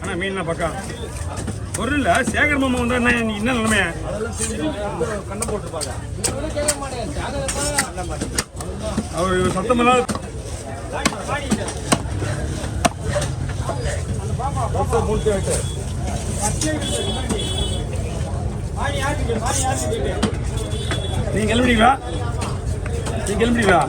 அண்ணா மீன் பக்கம் ஒரு இல்ல சேகர் மாமா வந்தா என்ன நிலைமையா கண்ணை போட்டுருப்பாங்க அவர் சத்தமெல்லாம் நீங்க கிளம்பிட்டீங்களா? நீங்க கிளம்பிட்டீங்களா?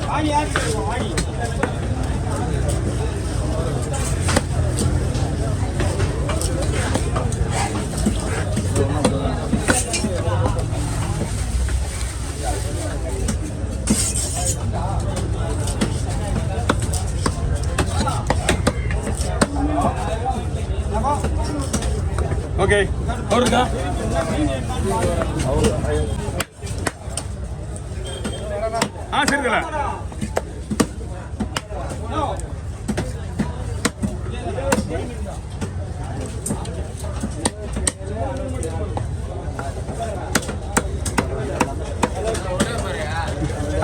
ஓகே அவருக்கா சரிங்களா?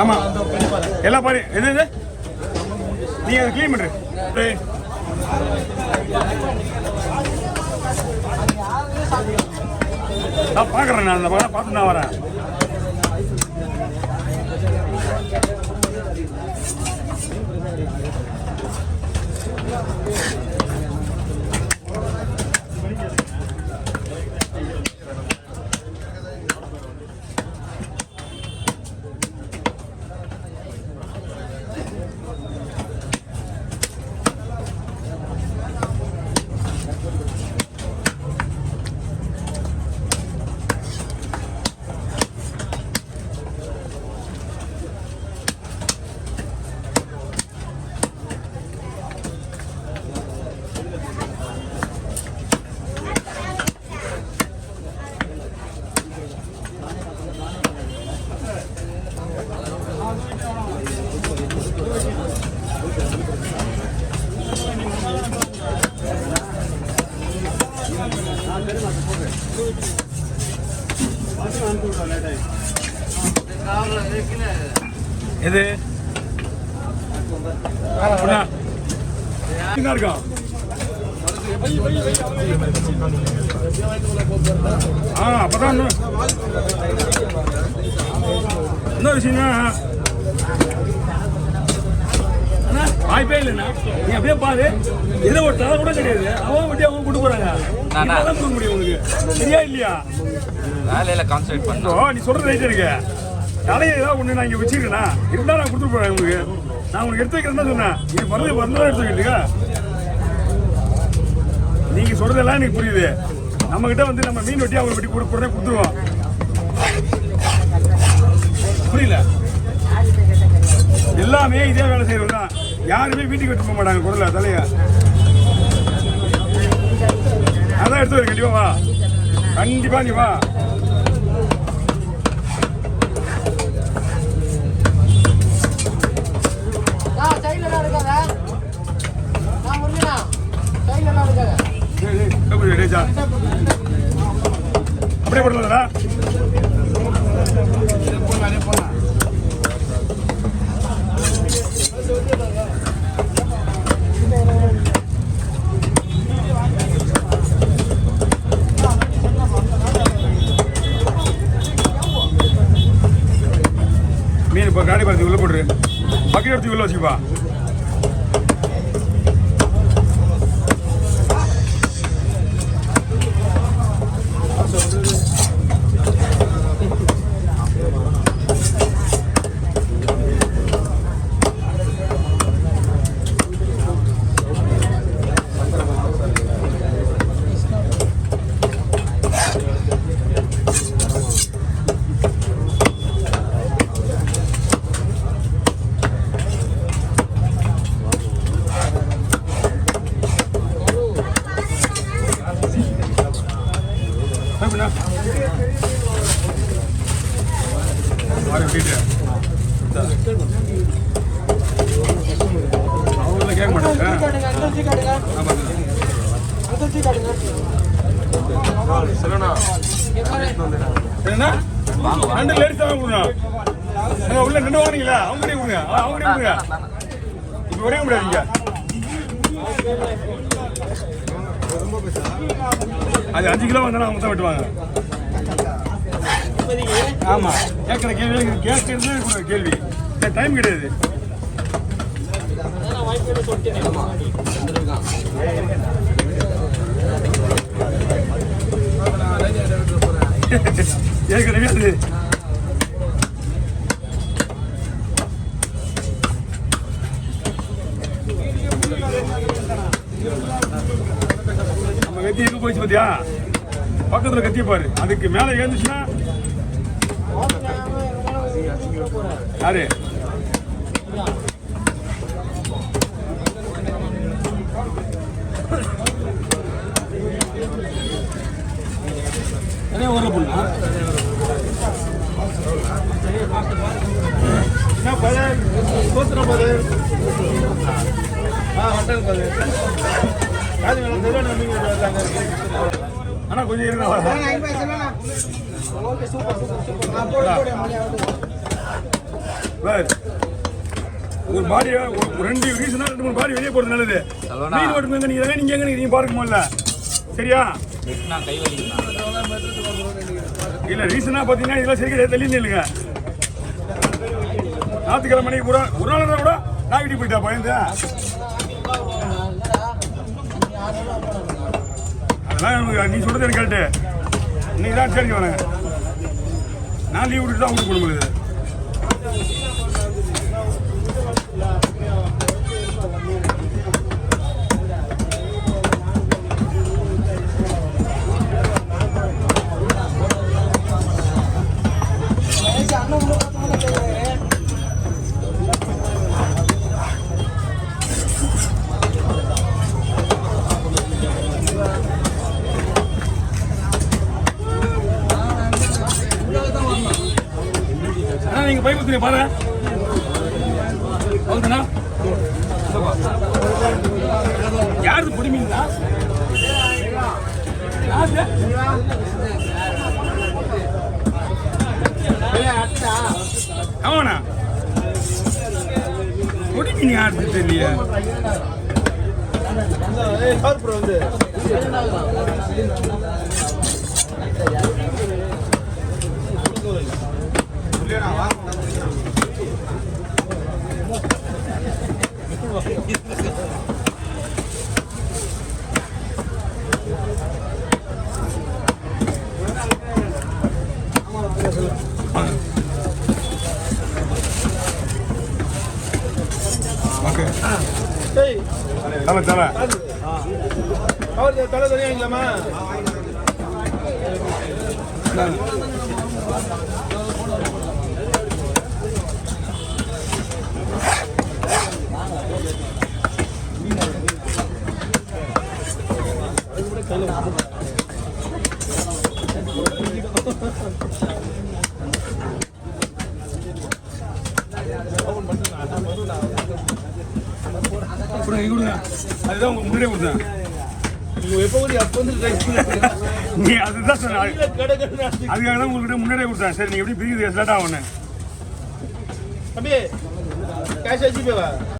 ஆமா எல்லாம் பாரு எது நீங்க அதை கிளீன் பண்ற நான் பார்க்குறேன். நான் அந்த பக்கம் பார்த்து நான் வரேன். எது இருக்கா? அப்பதான் என்ன விஷயம்னா வாய்ப்பே இல்லைண்ணா. நீ அப்படியே பாரு, எதை ஒரு தலை கூட கிடையாது. அவன் வட்டி அவங்க கூட்டு போறாங்க. கொடுக்க முடியும் உங்களுக்கு சரியா இல்லையா? வேலையில கான்சென்ட்ரேட் பண்ணோம். நீ சொல்றது ரைட் இருக்கு. தலையை ஏதாவது ஒண்ணு நான் இங்க வச்சிருக்கேன்னா இருந்தா நான் கொடுத்துட்டு போறேன் உங்களுக்கு. நான் உங்களுக்கு எடுத்து வைக்கிறேன் தான் சொன்னேன். இது மருந்து எடுத்து வைக்கிறீங்க. நீங்க சொல்றதெல்லாம் எனக்கு புரியுது. நம்ம கிட்ட வந்து நம்ம மீன் வெட்டி அவங்க வெட்டி உடனே கொடுத்துருவோம். புரியல? எல்லாமே இதே வேலை செய்யறது தான். யாருமே வீட்டுக்கு வெட்டு போக மாட்டாங்க. குரல தலைய அதான் எடுத்து வர. கண்டிப்பா வா, கண்டிப்பா நீ வா. அப்படியே போடலடா. மீன் இப்போ காடி பார்த்து உள்ள போட்டுரு. பக்கெட் எடுத்து உள்ள வச்சுப்பா. அவங்கள கேட்க மாட்டாங்க. சிலனா என்ன 2 லேடிஸ் தான் கொடுக்கணும். உள்ள 2 வாங்கினீங்களா? அவங்க கிட்டே கொடுங்க. அவங்க கிட்டே கொடுங்க. இப்போ ஒரே முடியாதீங்க. அது 5 கிலோ வந்தாலும் அவங்க தான் வெட்டுவாங்க. ஆமா, கேட்குற கேள்வி கேட்கறது கேள்வி டைம் கிடையாது. ஏற்கனவே அது நம்ம கத்தி எங்க போயிடுச்சு பாத்தியா? பக்கத்துல கத்தி பாரு. அதுக்கு மேல ஏந்துச்சுன்னா யாரு ஊர்ல போனா என்ன பதர் சோத்திர பதர் ஹோட்டல் பதர் காது மேல தெரியல நீங்க வராங்க. ஆனா கொஞ்சம் இருங்க. ஓகே சூப்பர் சூப்பர் ஒரு பாடி 2 ரீசனா 2-3 பாடி வெளியே போறது நல்லது. மீன் ஓட்டுங்க நீங்க எங்க நீங்க பார்க்க முடியல. சரியா? கை வலிக்குது இல்ல ரீசனா பாத்தீங்கன்னா இதெல்லாம் சரியா தெளிவு இல்லைங்க. ஞாயிற்றுக்கிழமை மணிக்கு கூட ஒரு நாள் கூட நான் வீட்டுக்கு போயிட்டா பயந்து. அதெல்லாம் நீ சொல்றது எனக்கு கேட்டு இன்னைக்கு தான் சரிங்க வரேன். நான் லீவ் விட்டுட்டு தான் உங்களுக்கு போட முடியுது. நீங்க பை குத்துங்க பாரு. யாரு புடிமீங்களா? ஆமாண்ணா புடிமீன் யாரு தெரியலையா? வந்து தலை தலை தலை தனியாங்களாமா? அதுதான் உங்களுக்கு முன்னாடியே கொடுத்தேன். நீ அதுதான் சொன்ன. அதுக்காக தான் உங்கள்கிட்ட முன்னாடியே கொடுத்தேன். சரி நீங்க எப்படி பிரிக்குது லேட் ஆகும்னு.